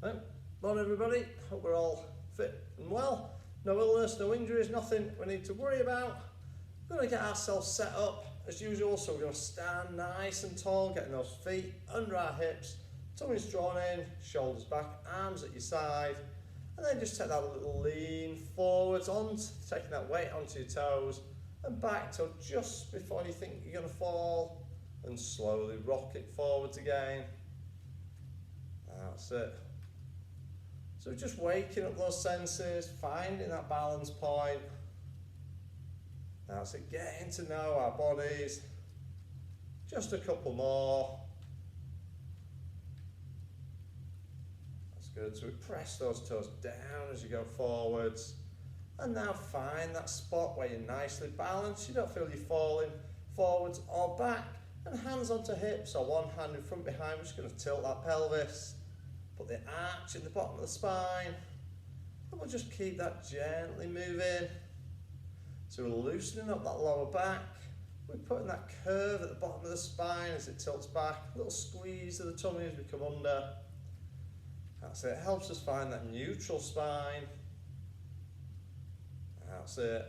Right. Morning everybody, hope we're all fit and well. No illness, no injuries, nothing we need to worry about. We're going to get ourselves set up as usual, so we're going to stand nice and tall, getting those feet under our hips, tummy's drawn in, shoulders back, arms at your side, and then just take that little lean forwards, taking that weight onto your toes, and back till just before you think you're going to fall, and slowly rock it forwards again. That's it. So just waking up those senses, finding that balance point. That's it, getting to know our bodies. Just a couple more. That's good. So we press those toes down as you go forwards. And now find that spot where you're nicely balanced. You don't feel you're falling forwards or back. And hands onto hips, or one hand in front behind. We're just going to tilt that pelvis. Put the arch in the bottom of the spine, and we'll just keep that gently moving. So we're loosening up that lower back. We're putting that curve at the bottom of the spine as it tilts back. A little squeeze of the tummy as we come under. That's it. It helps us find that neutral spine. That's it.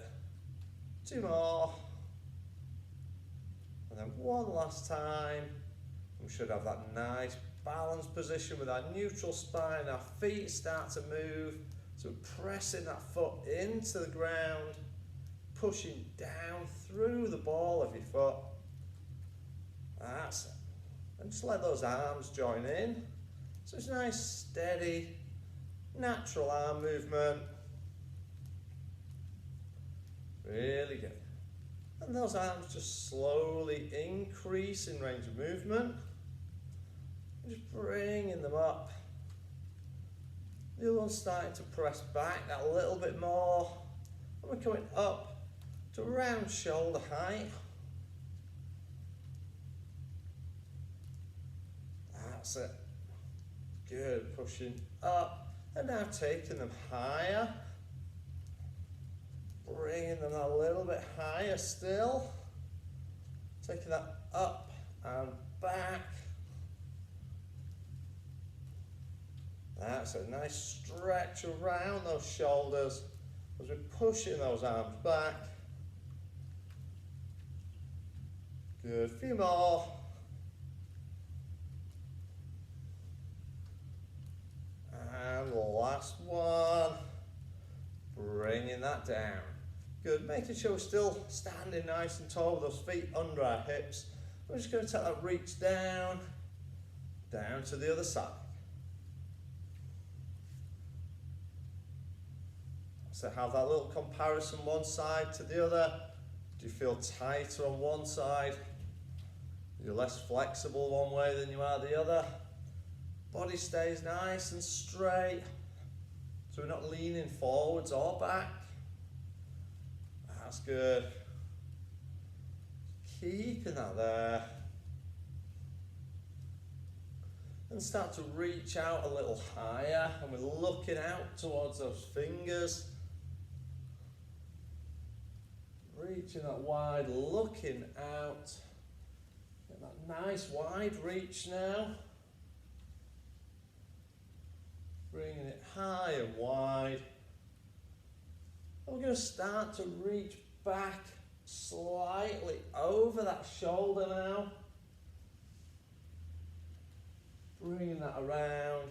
Two more. And then one last time. We should have that nice balanced position with our neutral spine. Our feet start to move, so we're pressing that foot into the ground, pushing down through the ball of your foot. That's it. And just let those arms join in. So it's nice, steady, natural arm movement. Really good. And those arms just slowly increase in range of movement. Just bringing them up. The other one's starting to press back that a little bit more. And we're coming up to around shoulder height. That's it. Good, pushing up. And now taking them higher. Bringing them a little bit higher still. Taking that up and back. That's a nice stretch around those shoulders as we're pushing those arms back. Good, few more. And last one. Bringing that down. Good, making sure we're still standing nice and tall with those feet under our hips. We're just going to take that reach down to the other side. So have that little comparison one side to the other. Do you feel tighter on one side? You're less flexible one way than you are the other. Body stays nice and straight. So we're not leaning forwards or back. That's good. Keeping that there. And start to reach out a little higher. And we're looking out towards those fingers. Reaching that wide, looking out. Get that nice wide reach now. Bringing it high and wide. And we're going to start to reach back slightly over that shoulder now. Bringing that around.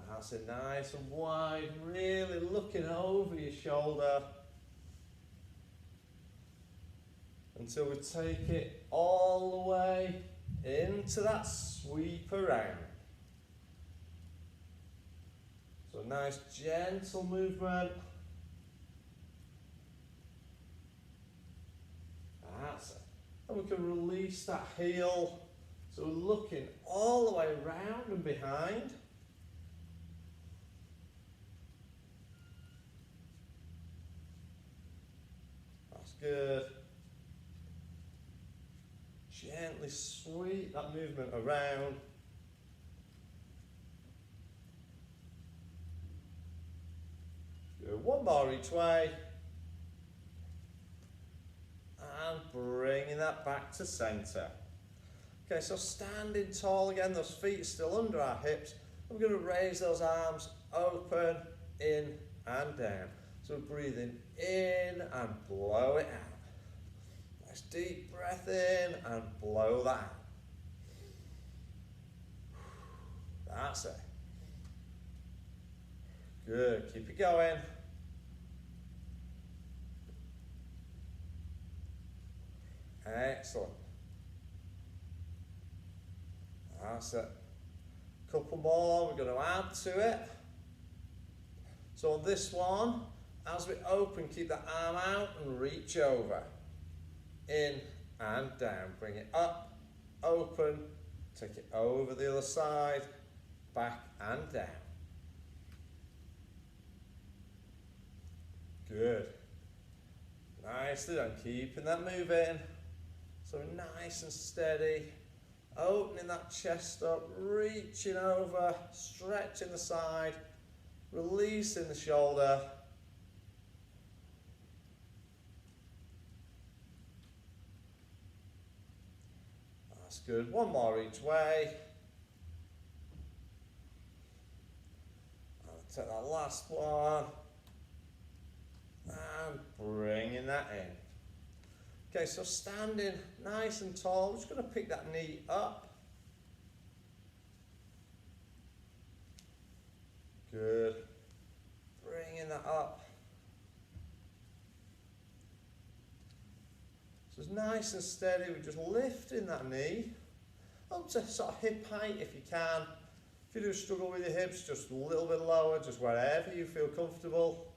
That's it, nice and wide, really looking over your shoulder until we take it all the way into that sweep around. So nice gentle movement. That's it. And we can release that heel. So we're looking all the way around and behind. Good. Gently sweep that movement around. Good. One more each way. And bringing that back to center. Okay, so standing tall again, those feet are still under our hips. We're going to raise those arms open, in and down. So we're breathing in and blow it out. Nice deep breath in and blow that out. That's it. Good, keep it going. Excellent. That's it. Couple more, we're going to add to it. So on this one, as we open, keep the arm out and reach over. In and down. Bring it up, open, take it over the other side, back and down. Good. Nicely done, keeping that moving. So nice and steady. Opening that chest up, reaching over, stretching the side, releasing the shoulder. That's good. One more each way. I'll take that last one. And bringing that in. Okay, so standing nice and tall, we're just going to pick that knee up. Good. Bringing that up. So it's nice and steady, we're just lifting that knee up to sort of hip height if you can. If you do struggle with your hips, just a little bit lower, just wherever you feel comfortable.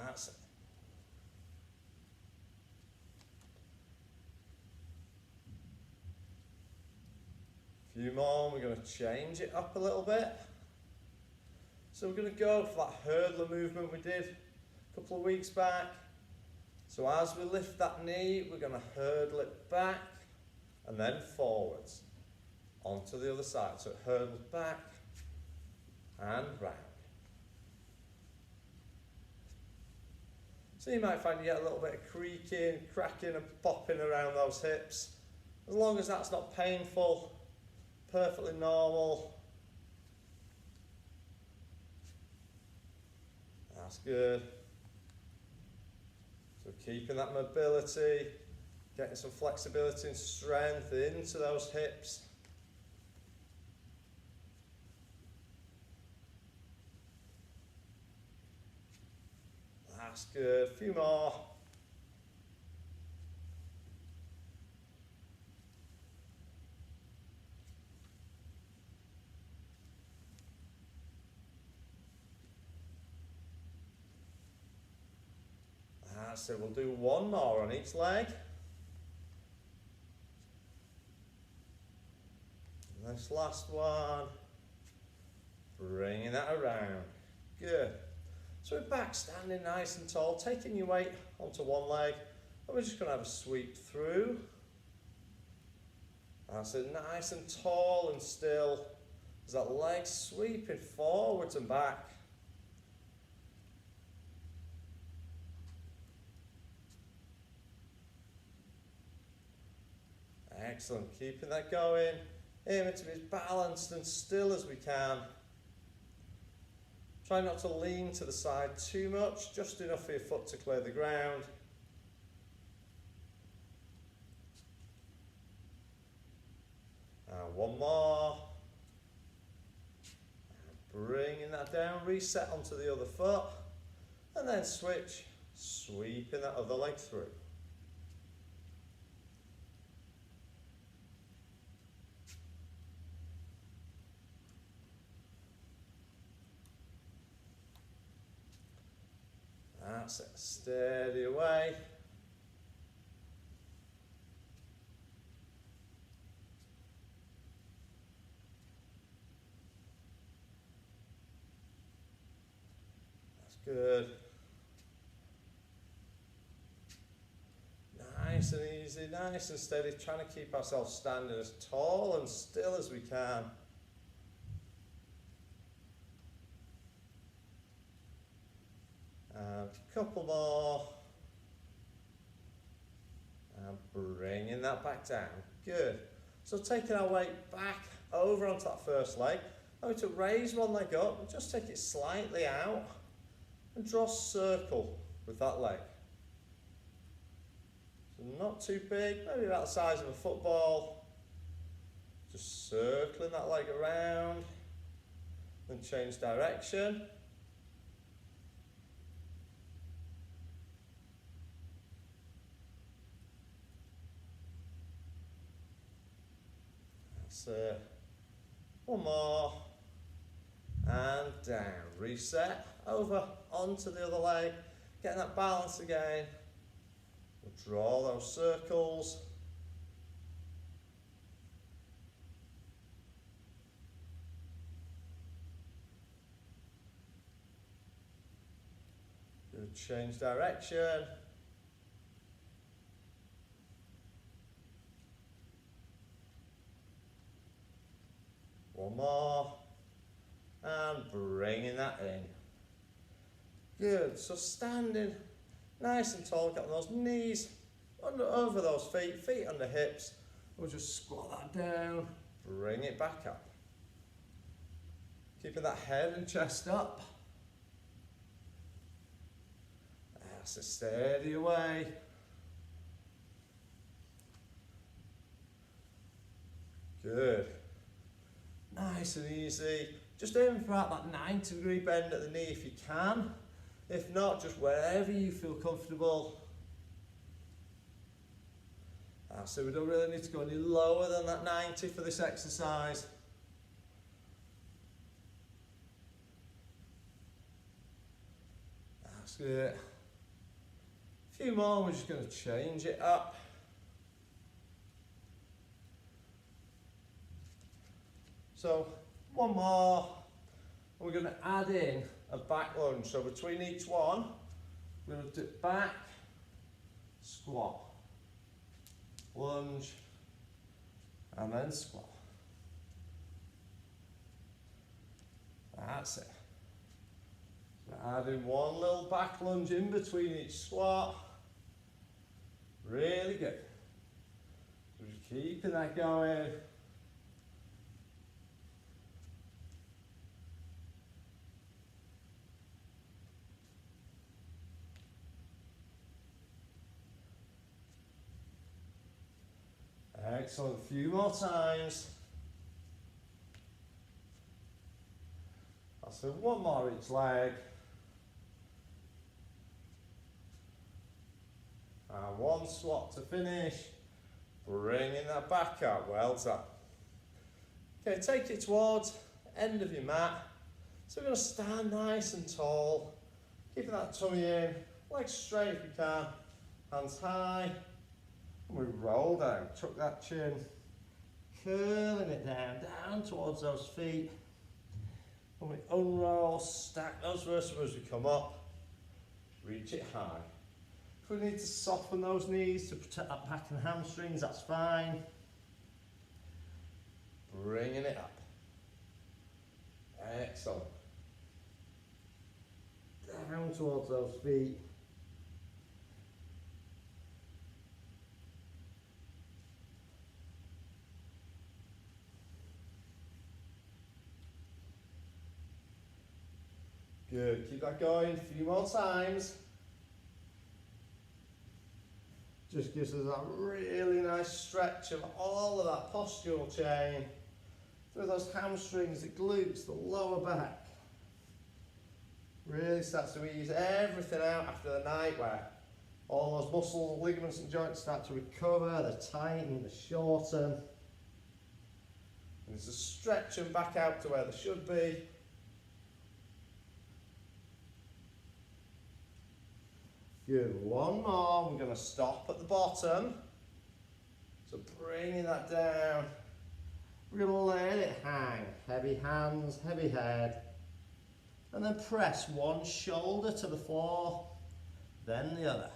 That's it. A few more, we're going to change it up a little bit. So we're going to go for that hurdler movement we did a couple of weeks back. So as we lift that knee, we're going to hurdle it back and then forwards onto the other side. So it hurdles back and round. So you might find you get a little bit of creaking, cracking and popping around those hips. As long as that's not painful, perfectly normal. That's good. So keeping that mobility, getting some flexibility and strength into those hips. That's good. A few more. So we'll do one more on each leg. And this last one, bringing that around. Good. So we're back standing nice and tall, taking your weight onto one leg, and we're just going to have a sweep through. That's it, nice and tall and still. As that leg sweeping forwards and back. Excellent, keeping that going. Aiming to be as balanced and still as we can. Try not to lean to the side too much, just enough for your foot to clear the ground. And one more. And bringing that down, reset onto the other foot. And then switch, sweeping that other leg through. That's it, steady away. That's good. Nice and easy, nice and steady, trying to keep ourselves standing as tall and still as we can. A couple more. bringing that back down. Good. So taking our weight back over onto that first leg. Now to raise one leg up, and just take it slightly out and draw a circle with that leg. So not too big, maybe about the size of a football. Just circling that leg around, then change direction. That's it. One more. And down. Reset. Over onto the other leg. Getting that balance again. We'll draw those circles. Good. Change direction. One more. And bringing that in. Good. So standing nice and tall, got those knees over those feet, feet under hips. We'll just squat that down, bring it back up. Keeping that head and chest up. That's a steady away. Good. Nice and easy. Just aim for that 90-degree bend at the knee if you can. If not, just wherever you feel comfortable. So we don't really need to go any lower than that 90 for this exercise. That's it. A few more, we're just going to change it up. So one more, we're going to add in a back lunge. So between each one, we're going to dip back, squat, lunge, and then squat. That's it. So add in one little back lunge in between each squat. Really good. So just keeping that going. Excellent, a few more times. So one more each leg. And one squat to finish. Bringing that back up, well done. Okay, take it towards the end of your mat. So we're going to stand nice and tall. Keeping that tummy in, legs straight if you can, hands high. And we roll down, tuck that chin, curling it down towards those feet. And we unroll, stack those vertebrae as we come up, reach it high. If we need to soften those knees to protect that back and hamstrings, that's fine. Bringing it up. Excellent. Down towards those feet. Good, keep that going, a few more times. Just gives us that really nice stretch of all of that postural chain through those hamstrings, the glutes, the lower back. Really starts to ease everything out after the night where all those muscles, ligaments and joints start to recover, they tighten, they shorten. And it's a stretch them back out to where they should be. Good, one more, we're going to stop at the bottom. So bringing that down, we're going to let it hang. Heavy hands, heavy head. And then press one shoulder to the floor, then the other.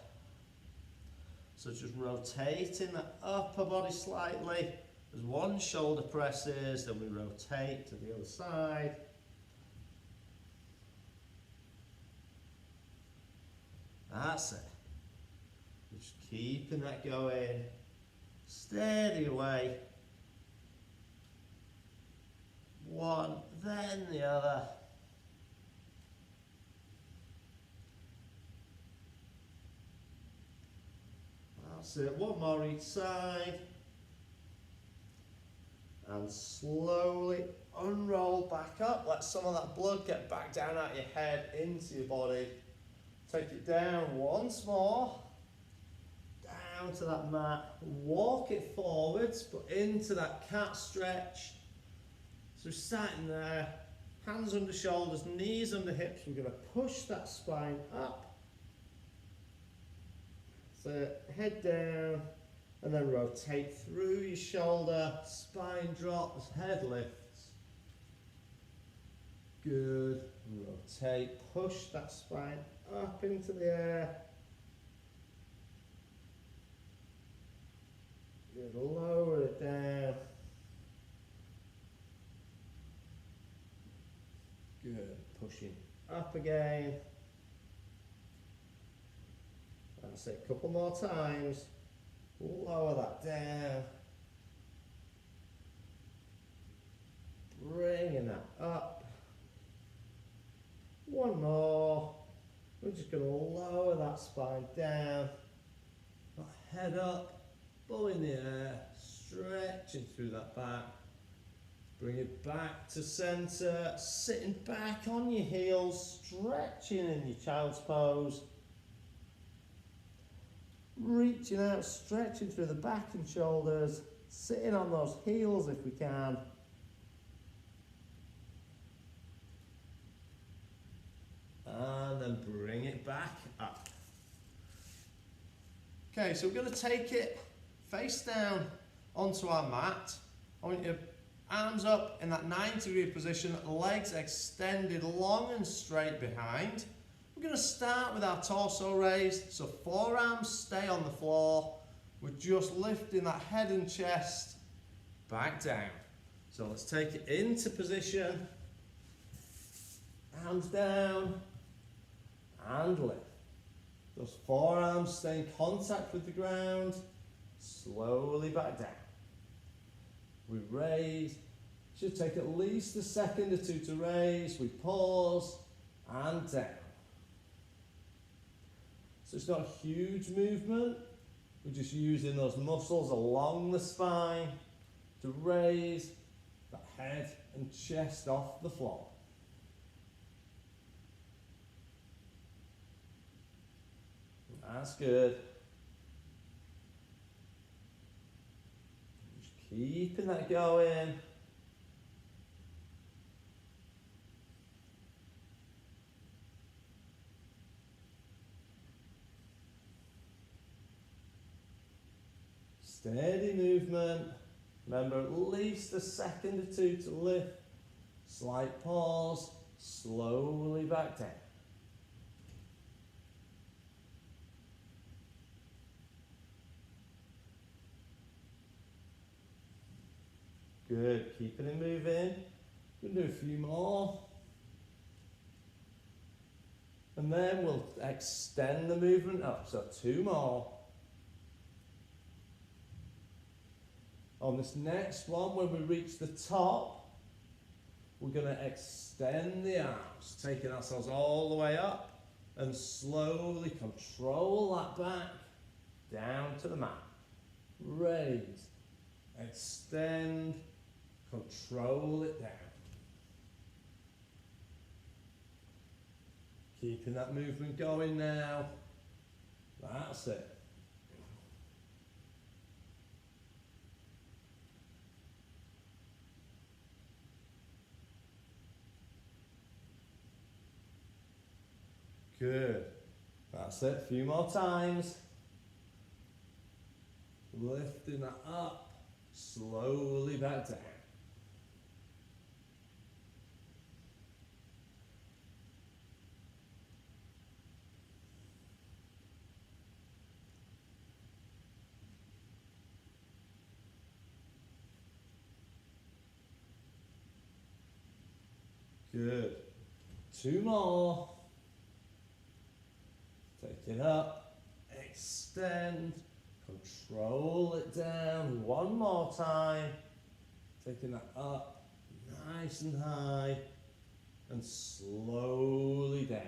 So just rotating the upper body slightly. As one shoulder presses, then we rotate to the other side. That's it. Just keeping that going. Steady away. One, then the other. That's it. One more each side. And slowly unroll back up. Let some of that blood get back down out your head into your body. Take it down once more. Down to that mat. Walk it forwards, but into that cat stretch. So starting there, hands under shoulders, knees under hips. We're going to push that spine up. So head down, and then rotate through your shoulder. Spine drops, head lifts. Good. Rotate, push that spine up into the air. Good. Lower it down. Good. Pushing up again. That's it. A couple more times. Lower that down. Bringing that up. One more. We're just going to lower that spine down. That head up. Bow in the air. Stretching through that back. Bring it back to center. Sitting back on your heels. Stretching in your child's pose. Reaching out, stretching through the back and shoulders, sitting on those heels if we can. And then bring it back up. Okay, so we're going to take it face down onto our mat. I want your arms up in that 90-degree position, legs extended long and straight behind. We're going to start with our torso raised, so forearms stay on the floor. We're just lifting that head and chest back down. So let's take it into position. Hands down and lift. Those forearms stay in contact with the ground. Slowly back down. We raise. Should take at least a second or two to raise. We pause and down. So it's not a huge movement. We're just using those muscles along the spine to raise that head and chest off the floor. That's good. Just keeping that going. Steady movement. Remember, at least a second or two to lift. Slight pause. Slowly back down. Good. Keeping it moving. We'll do a few more. And then we'll extend the movement up. So 2 more. On this next one, when we reach the top, we're going to extend the arms, taking ourselves all the way up and slowly control that back down to the mat. Raise, extend, control it down. Keeping that movement going now. That's it. Good. That's it. A few more times. Lifting that up. Slowly back down. Good. 2 more. Take it up, extend, control it down, one more time, taking that up, nice and high, and slowly down.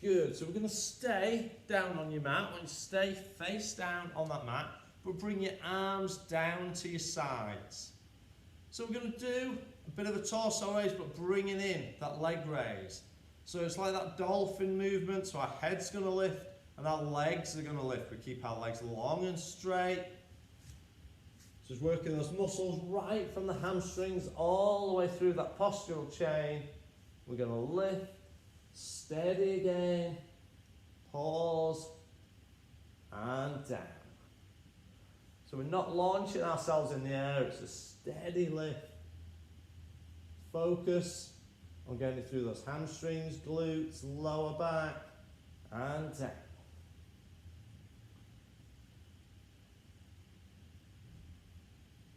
Good, so we're going to stay down on your mat. When you stay face down on that mat, but bring your arms down to your sides. So we're going to do a bit of a torso raise, but bringing in that leg raise. So it's like that dolphin movement, so our head's going to lift and our legs are going to lift. We keep our legs long and straight. Just working those muscles right from the hamstrings all the way through that postural chain. We're going to lift, steady again, pause, and down. So we're not launching ourselves in the air, it's a steady lift. Focus on getting through those hamstrings, glutes, lower back, and down.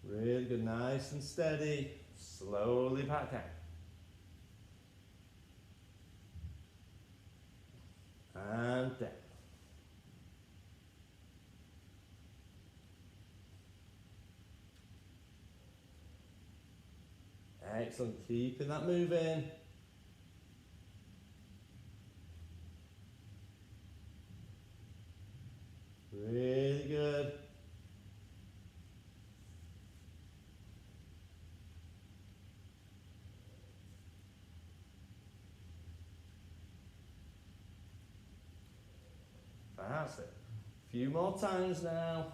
Really good, nice and steady, slowly back down. And down. Excellent, keeping that moving. Really good. That's it. A few more times now.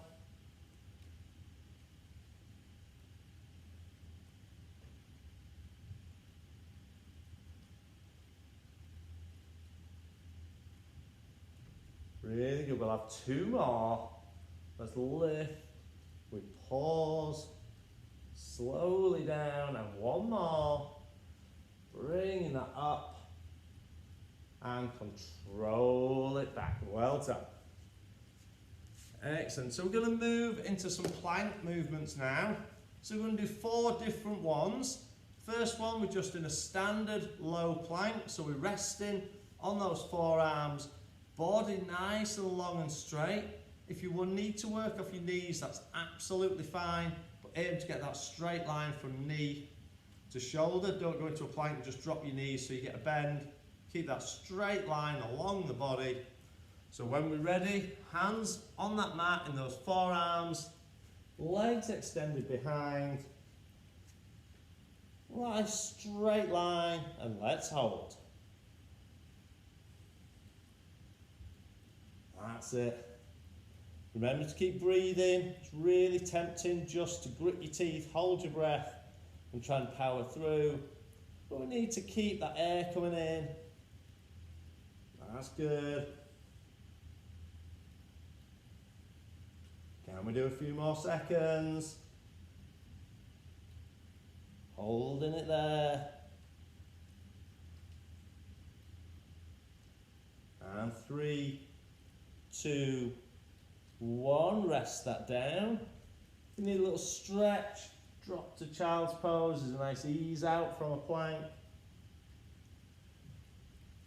Really good. We'll have two more. Let's lift. We pause. Slowly down. And one more. Bringing that up. And control it back. Well done. Excellent. So we're going to move into some plank movements now. So we're going to do 4 different ones. First one, we're just in a standard low plank. So we're resting on those forearms. Body nice and long and straight. If you will need to work off your knees, that's absolutely fine. But aim to get that straight line from knee to shoulder. Don't go into a plank and just drop your knees so you get a bend. Keep that straight line along the body. So when we're ready, hands on that mat in those forearms, legs extended behind. Nice straight line, and let's hold. That's it. Remember to keep breathing. It's really tempting just to grit your teeth, hold your breath, and try and power through. But we need to keep that air coming in. That's good. Can we do a few more seconds? Holding it there. And 3, 2, 1. Rest that down. If you need a little stretch, drop to child's pose. There's a nice ease out from a plank.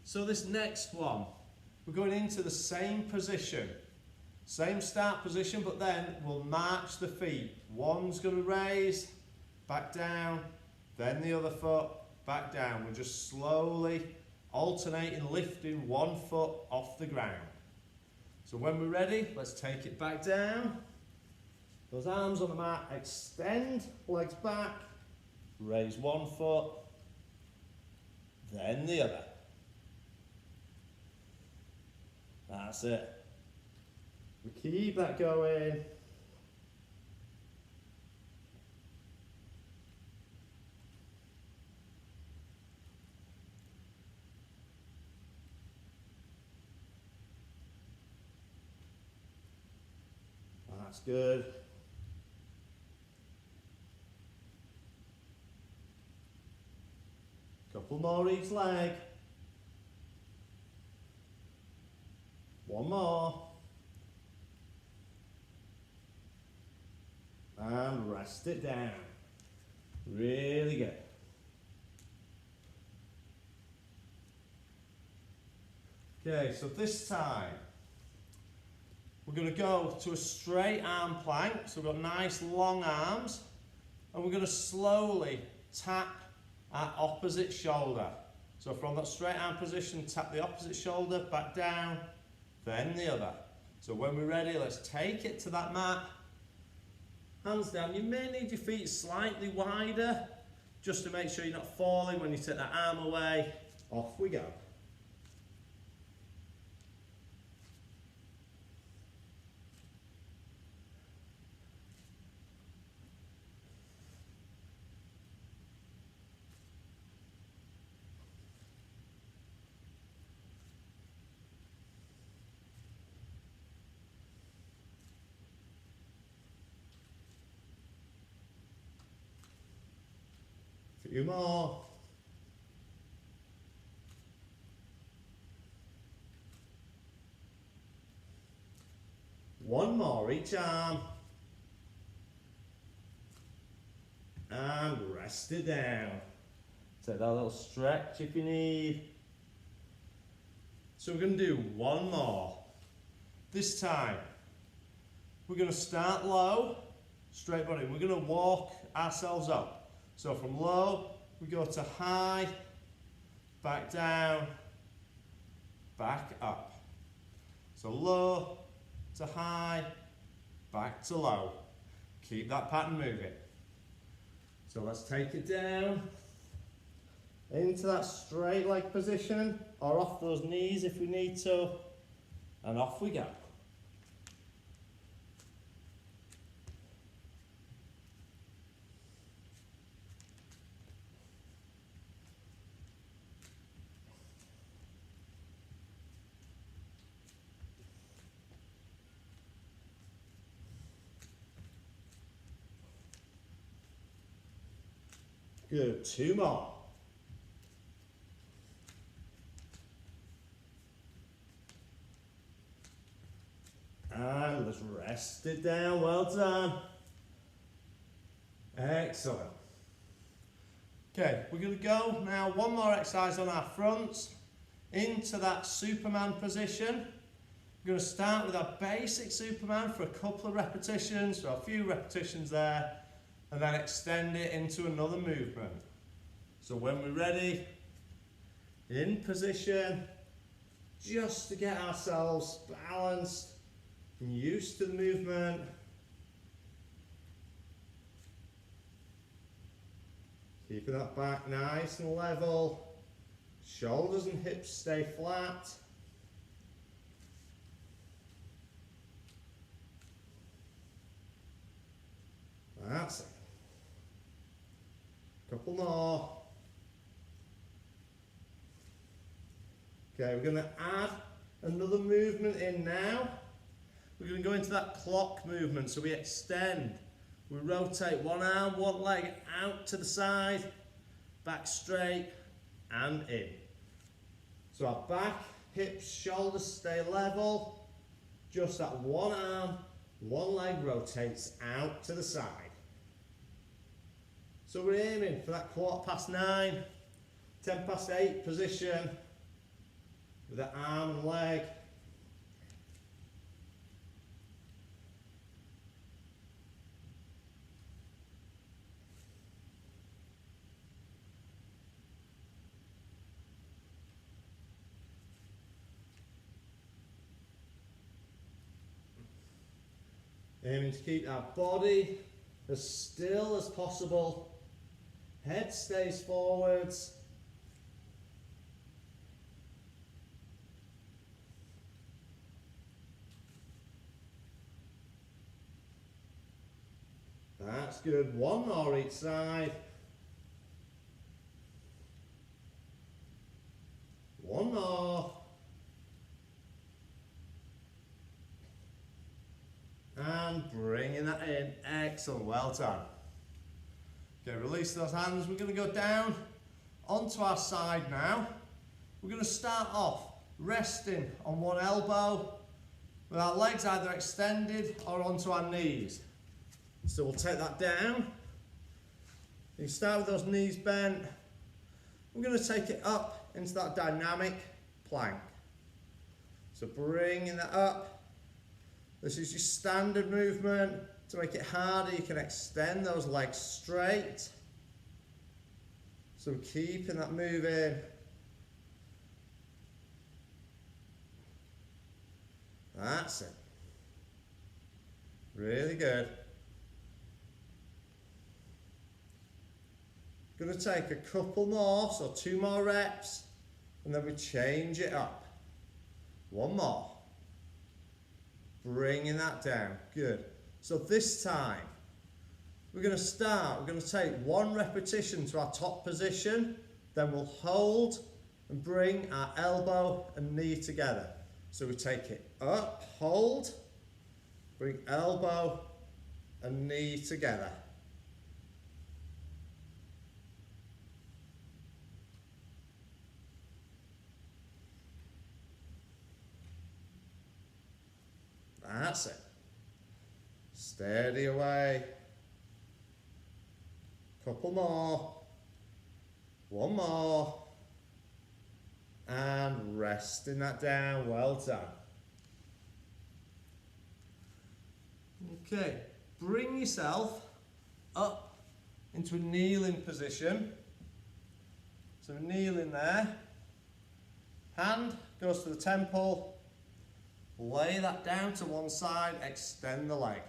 So this next one, we're going into the same position. Same start position, but then we'll march the feet. One's going to raise, back down, then the other foot, back down. We're just slowly alternating, lifting one foot off the ground. So when we're ready, let's take it back down. Those arms on the mat, extend, legs back, raise one foot, then the other. That's it. We keep that going. That's good. Couple more each leg. One more. And rest it down. Really good. Okay, so this time we're going to go to a straight arm plank. So we've got nice long arms. And we're going to slowly tap our opposite shoulder. So from that straight arm position, tap the opposite shoulder, back down, then the other. So when we're ready, let's take it to that mat. Hands down. You may need your feet slightly wider, just to make sure you're not falling when you take that arm away. Off we go. A few more. One more each arm. And rest it down. Take that little stretch if you need. So we're going to do one more. This time, we're going to start low, straight body. We're going to walk ourselves up. So from low, we go to high, back down, back up. So low to high, back to low. Keep that pattern moving. So let's take it down into that straight leg position, or off those knees if we need to, and off we go. Good, two more. And let's rest it down, well done. Excellent. Okay, we're going to go now one more exercise on our fronts into that Superman position. We're going to start with our basic Superman for a couple of repetitions, so a few repetitions there, and then extend it into another movement. So when we're ready, in position, just to get ourselves balanced and used to the movement. Keeping that back nice and level. Shoulders and hips stay flat. That's it. Couple more. Okay, we're going to add another movement in now. We're going to go into that clock movement. So we extend. We rotate one arm, one leg out to the side, back straight and in. So our back, hips, shoulders stay level. Just that one arm, one leg rotates out to the side. So we're aiming for that 9:15, 8:10 position with that arm and leg. Aiming to keep our body as still as possible. Head stays forwards. That's good. One more each side. One more. And bringing that in. Excellent. Well done. Okay, release those hands. We're going to go down onto our side now. We're going to start off resting on one elbow with our legs either extended or onto our knees. So we'll take that down. You start with those knees bent. We're going to take it up into that dynamic plank. So bringing that up, This is your standard movement. To make it harder, you can extend those legs straight. So we're keeping that moving. That's it. Really good. Going to take a couple more, so 2 more reps, and then we change it up. 1 more. Bringing that down. Good. So this time, we're going to take 1 repetition to our top position, then we'll hold and bring our elbow and knee together. So we take it up, hold, bring elbow and knee together. That's it. Steady away. Couple more. 1 more. And resting that down. Well done. Okay. Bring yourself up into a kneeling position. So kneeling there. Hand goes to the temple. Lay that down to one side, extend the leg.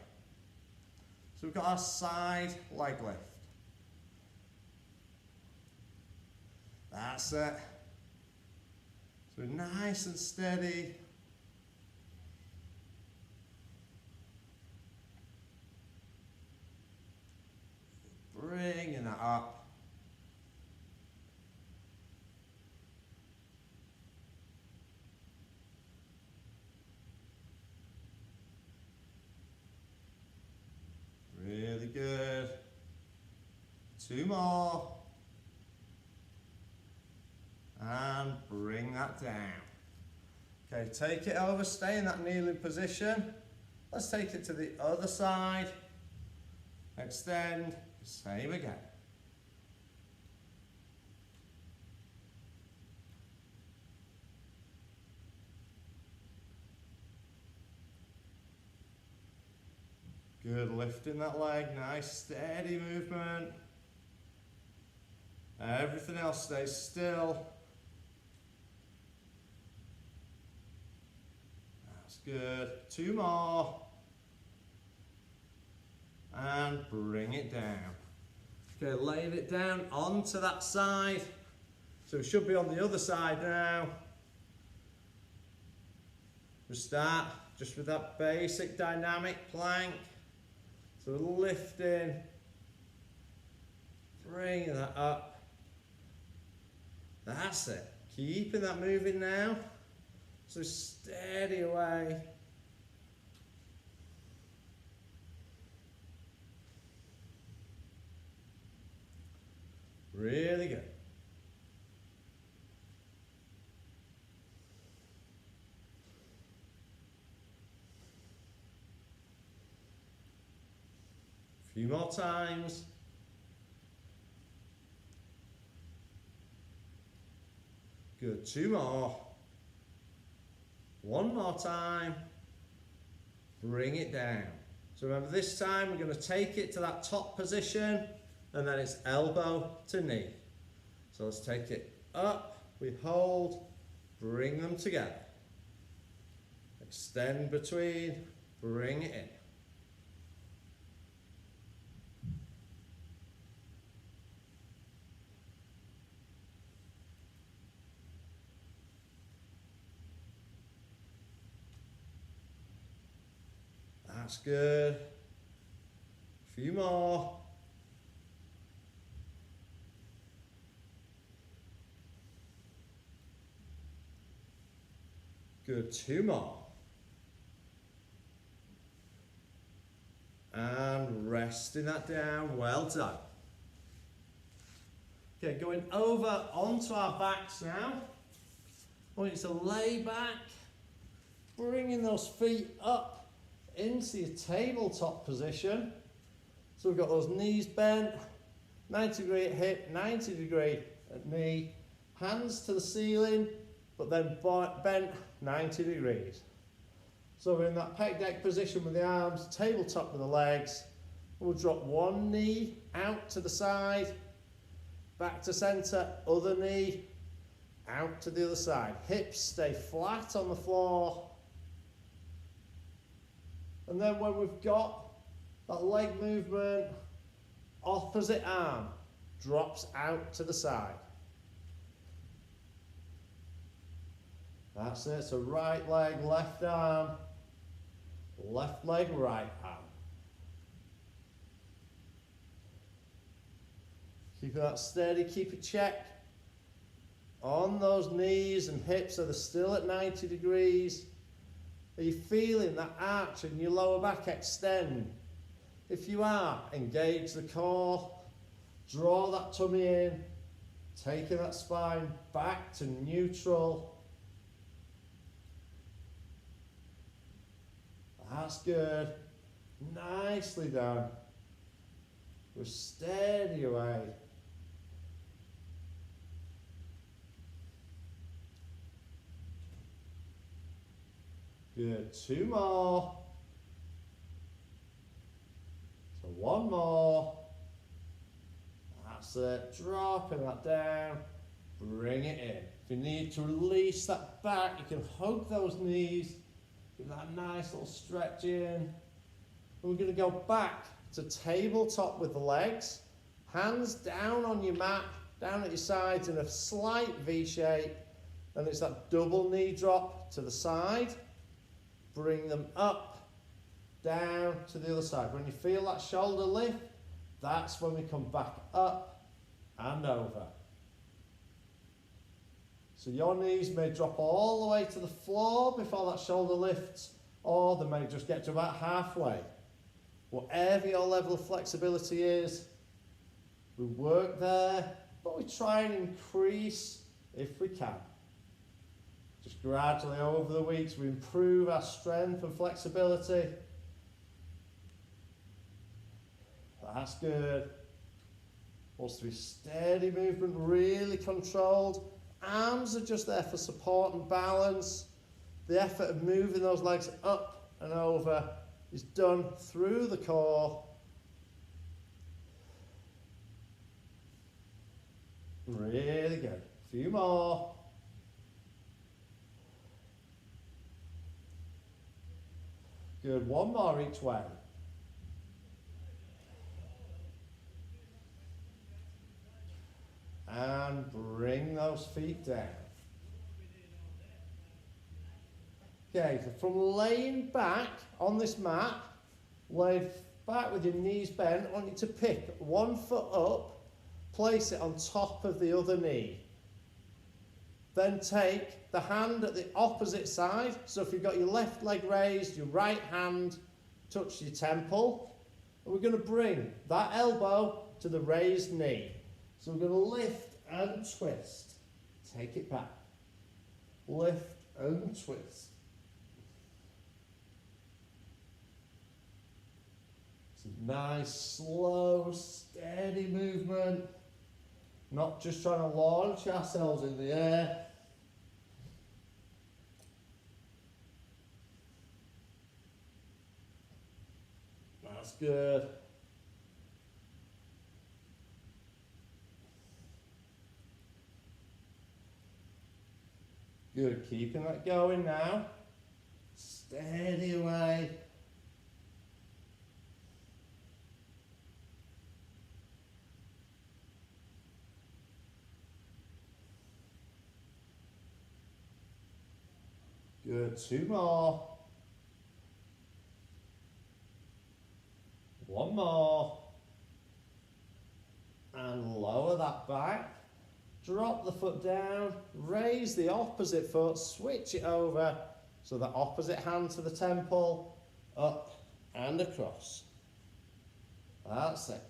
So we've got our side leg lift. That's it. So nice and steady. Bringing that up. Really good. 2 more. And bring that down. Okay, take it over, stay in that kneeling position. Let's take it to the other side. Extend, same again. Good, lifting that leg, nice steady movement. Everything else stays still. That's good. 2 more. And bring it down. Okay, laying it down onto that side. So it should be on the other side now. We start just with that basic dynamic plank. So we're lifting, bringing that up. That's it. Keeping that moving now. So steady away. Really good. Few more times. Good, 2 more. 1 more time. Bring it down. So remember, this time we're going to take it to that top position, and then it's elbow to knee. So let's take it up, we hold, bring them together. Extend between, bring it in. That's good. A few more. Good, 2 more. And resting that down, well done. Okay, going over onto our backs now. I want you to lay back, bringing those feet up into your tabletop position. So we've got those knees bent, 90 degree at hip, 90 degree at knee, hands to the ceiling, but then bent 90 degrees. So we're in that pec deck position with the arms, tabletop with the legs. We'll drop one knee out to the side, back to centre, other knee, out to the other side. Hips stay flat on the floor. And then when we've got that leg movement, opposite arm drops out to the side. That's it, so right leg, left arm, left leg, right arm. Keep that steady, keep a check on those knees and hips. Are they still at 90 degrees? Are you feeling that arch in your lower back extend? If you are, engage the core, draw that tummy in, taking that spine back to neutral. That's good. Nicely done. We're steady away. Good. Two more. So one more. That's it. Dropping that down. Bring it in. If you need to release that back, you can hug those knees. Give that nice little stretch in. And we're going to go back to tabletop with the legs. Hands down on your mat, down at your sides in a slight V shape. And it's that double knee drop to the side. Bring them up, down to the other side. When you feel that shoulder lift, that's when we come back up and over. So your knees may drop all the way to the floor before that shoulder lifts, or they may just get to about halfway. Whatever your level of flexibility is, we work there, but we try and increase if we can. Just gradually over the weeks, we improve our strength and flexibility. That's good. Wants to be steady movement, really controlled. Arms are just there for support and balance. The effort of moving those legs up and over is done through the core. Really good. A few more. Good. One more each way. And bring those feet down. Okay, so from laying back on this mat, lay back with your knees bent, I want you to pick one foot up, place it on top of the other knee. Then take the hand at the opposite side. So if you've got your left leg raised, your right hand touch your temple. And we're going to bring that elbow to the raised knee. So we're going to lift and twist. Take it back. Lift and twist. Some nice, slow, steady movement. Not just trying to launch ourselves in the air. That's good. Good, keeping that going now. Steady away. Good, two more. One more. And lower that back. Drop the foot down, raise the opposite foot, switch it over, so the opposite hand to the temple, up and across. That's it.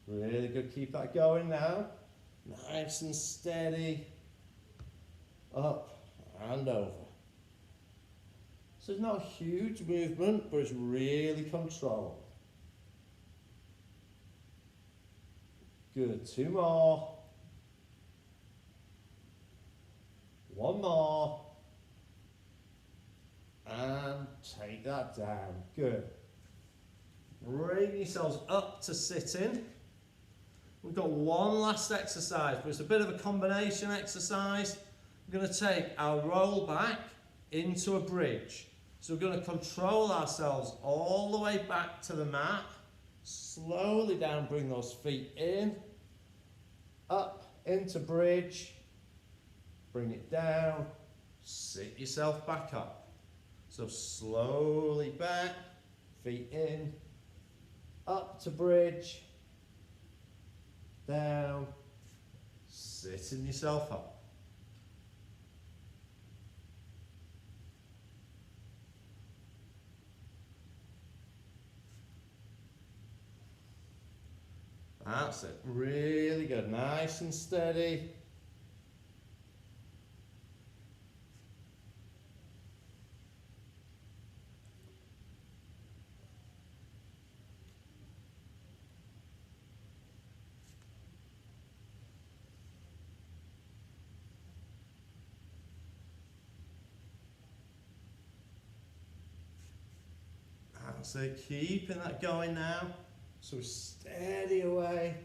Really good, keep that going now. Nice and steady. Up and over. So it's not a huge movement, but it's really controlled. Good, 2 more. 1 more. And take that down. Good. Bring yourselves up to sitting. We've got one last exercise, but it's a bit of a combination exercise. We're going to take our roll back into a bridge. So we're going to control ourselves all the way back to the mat. Slowly down, bring those feet in. Up into bridge. Bring it down. Sit yourself back up. So slowly back, feet in. Up to bridge. Down. Sitting yourself up. That's it, really good, nice and steady. That's it, keeping that going now. So steady away.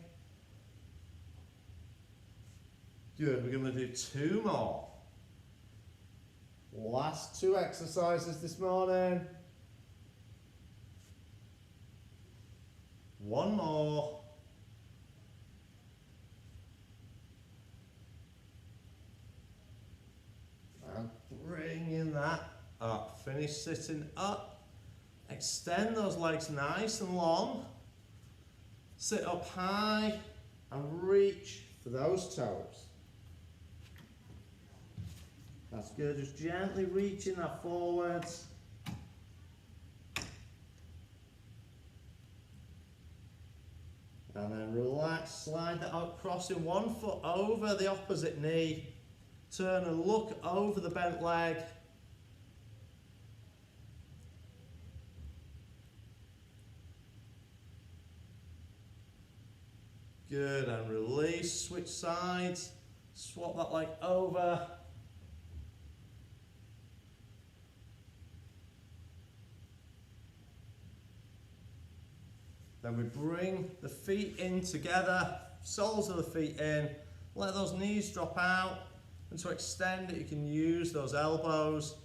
Good, we're going to do 2 more. Last 2 exercises this morning. 1 more. And bringing that up. Finish sitting up. Extend those legs nice and long. Sit up high and reach for those toes. That's good, just gently reaching that forwards. And then relax, slide that out, crossing 1 foot over the opposite knee. Turn and look over the bent leg. Good, and release, switch sides, swap that leg over. Then we bring the feet in together, soles of the feet in, let those knees drop out, and to extend it you can use those elbows,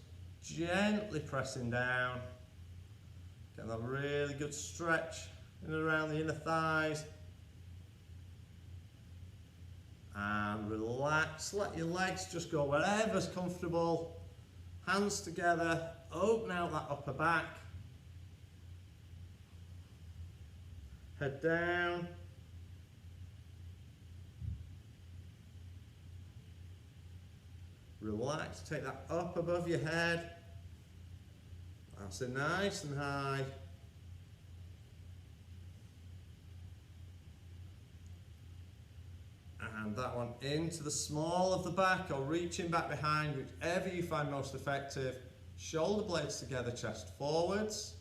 gently pressing down. Get that really good stretch in and around the inner thighs. And relax, let your legs just go wherever's comfortable. Hands together, open out that upper back. Head down. Relax, take that up above your head. That's it, nice and high. And that one into the small of the back or reaching back behind, whichever you find most effective. Shoulder blades together, chest forwards.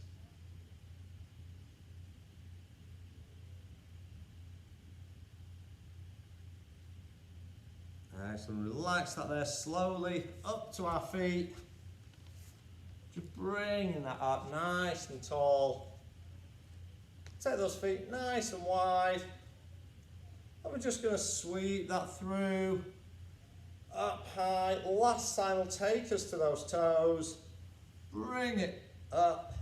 Nice and relax that there, slowly up to our feet. Just bringing that up nice and tall. Take those feet nice and wide. And we're just going to sweep that through, up high. Last time will take us to those toes. Bring it up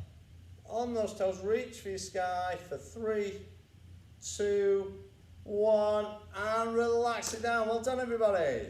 on those toes. Reach for your sky for 3, 2, 1, and relax it down. Well done, everybody.